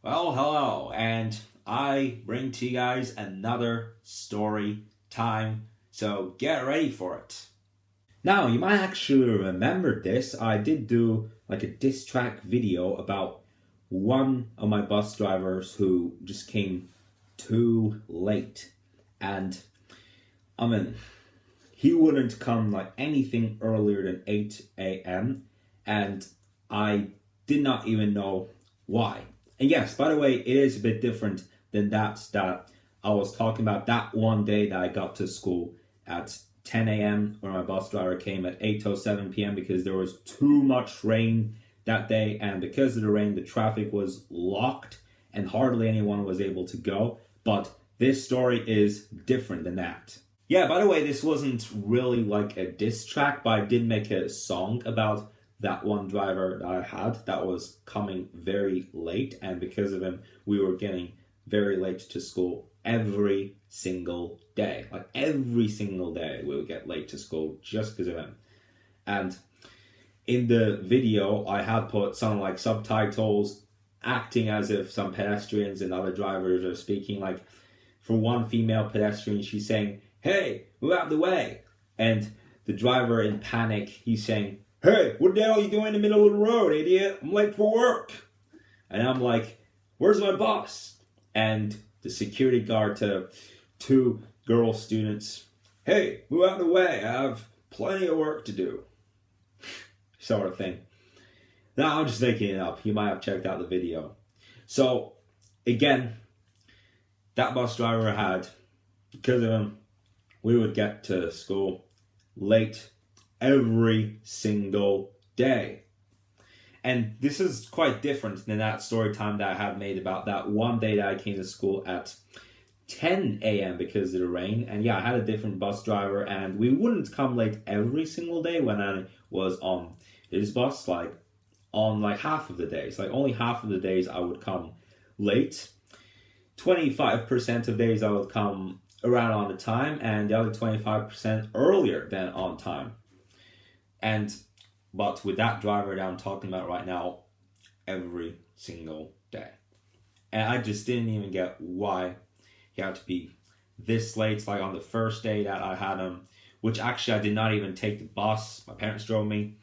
Well, hello, and I bring to you guys another story time, so get ready for it. Now, you might actually remember this. I did do like a diss track video about one of my bus drivers who just came too late. And I mean, he wouldn't come like anything earlier than 8 a.m. And I did not even know why. And yes, by the way, it is a bit different than that I was talking about that one day that I got to school at 10 a.m. where my bus driver came at 8:07 p.m. because there was too much rain that day, and because of the rain the traffic was locked and hardly anyone was able to go. But this story is different than that. Yeah, by the way, this wasn't really like a diss track, but I did make a song about that one driver that I had that was coming very late, and because of him, we were getting very late to school every single day. Like every single day, we would get late to school just because of him. And in the video, I had put some like subtitles acting as if some pedestrians and other drivers are speaking. Like for one female pedestrian, she's saying, "Hey, move out of the way." And the driver in panic, he's saying, "Hey, what the hell are you doing in the middle of the road, idiot? I'm late for work." And I'm like, "Where's my bus?" And the security guard to two girl students, "Hey, move out of the way. I have plenty of work to do." Sort of thing. Now, I'm just making it up. You might have checked out the video. So, again, that bus driver had, because of him, we would get to school late every single day. And this is quite different than that story time that I had made about that one day that I came to school at 10 a.m. because of the rain. And yeah, I had a different bus driver, and we wouldn't come late every single day when I was on his bus, like on like half of the days. Like only half of the days I would come late. 25% of days I would come around on the time, and the other 25% earlier than on time. But with that driver that I'm talking about right now, every single day. And I just didn't even get why he had to be this late. It's like on the first day that I had him, which actually I did not even take the bus. My parents drove me,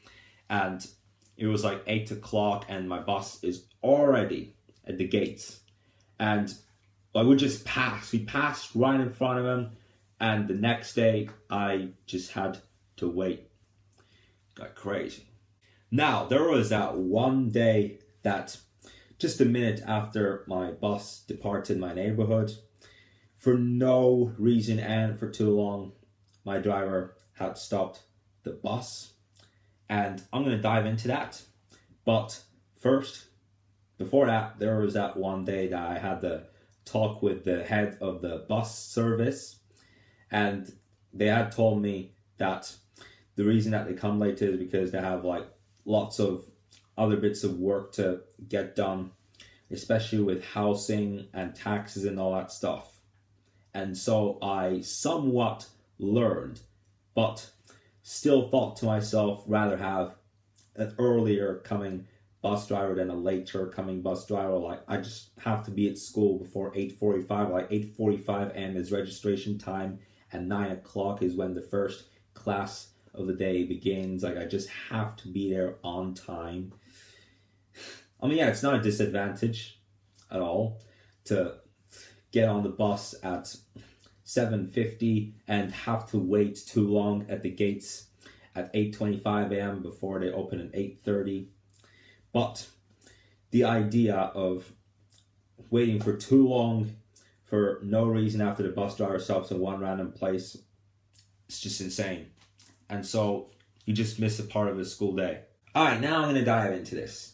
and it was like 8 o'clock, and my bus is already at the gates. And I would just pass. We passed right in front of him, and the next day I just had to wait. Got crazy. Now, there was that one day that just a minute after my bus departed my neighborhood, for no reason and for too long, my driver had stopped the bus. And I'm going to dive into that. But first, before that, there was that one day that I had the talk with the head of the bus service, and they had told me that the reason that they come late is because they have like lots of other bits of work to get done, especially with housing and taxes and all that stuff. And so I somewhat learned, but still thought to myself, rather have an earlier coming bus driver than a later coming bus driver. Like I just have to be at school before 8:45. Like 8:45 a.m. is registration time, and 9 o'clock is when the first class of the day begins. Like I just have to be there on time. I mean, yeah, it's not a disadvantage at all to get on the bus at 7:50 and have to wait too long at the gates at 8:25 a.m. before they open at 8:30. But the idea of waiting for too long for no reason after the bus driver stops in one random place, it's just insane. And so you just miss a part of his school day. All right, now I'm going to dive into this.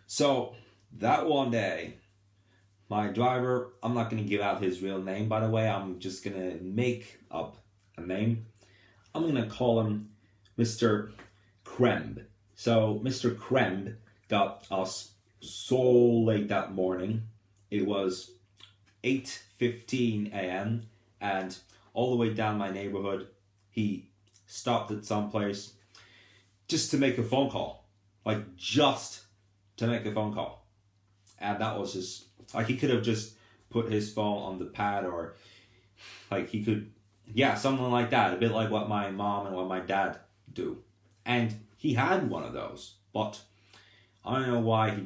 So that one day, my driver, I'm not going to give out his real name, by the way. I'm just going to make up a name. I'm going to call him Mr. Kremb. So Mr. Kremb got us so late that morning. It was 8:15 a.m. and all the way down my neighborhood, he stopped at some place just to make a phone call. Like just to make a phone call. And that was just, like, he could have just put his phone on the pad, or like he could, yeah, something like that. A bit like what my mom and what my dad do. And he had one of those, but I don't know why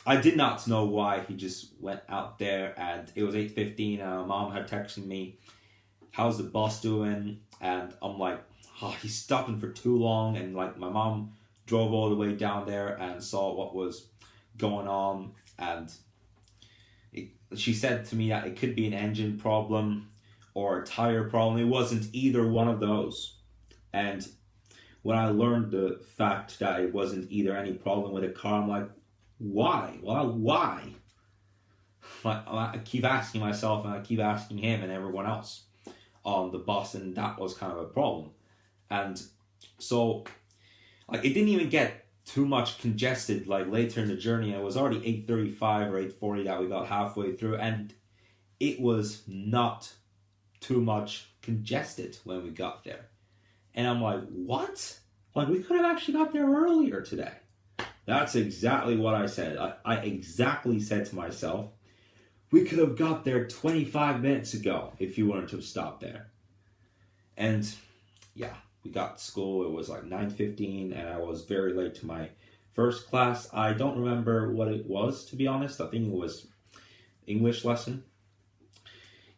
I did not know why he just went out there, and it was 8:15 and my mom had texted me, how's the boss doing? And I'm like, oh, he's stopping for too long. And like my mom drove all the way down there and saw what was going on, and she said to me that it could be an engine problem or a tire problem. It wasn't either one of those. And when I learned the fact that it wasn't either any problem with a car, I'm like, why? Well, why? Like, I keep asking myself, and I keep asking him and everyone else on the bus, and that was kind of a problem. And so, like, it didn't even get too much congested, like, later in the journey. It was already 8:35 or 8:40 that we got halfway through, and it was not too much congested when we got there. And I'm like, what? Like, we could have actually got there earlier today. That's exactly what I said. I exactly said to myself, we could have got there 25 minutes ago if you wanted to have stopped there. And yeah, we got to school. It was like 9:15 and I was very late to my first class. I don't remember what it was, to be honest. I think it was English lesson.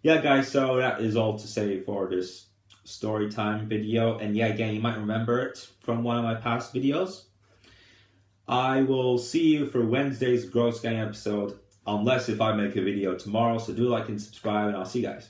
Yeah, guys, so that is all to say for this story time video. And yeah, again, you might remember it from one of my past videos. I will see you for Wednesday's Gross Gang episode, unless if I make a video tomorrow. So do like and subscribe, and I'll see you guys.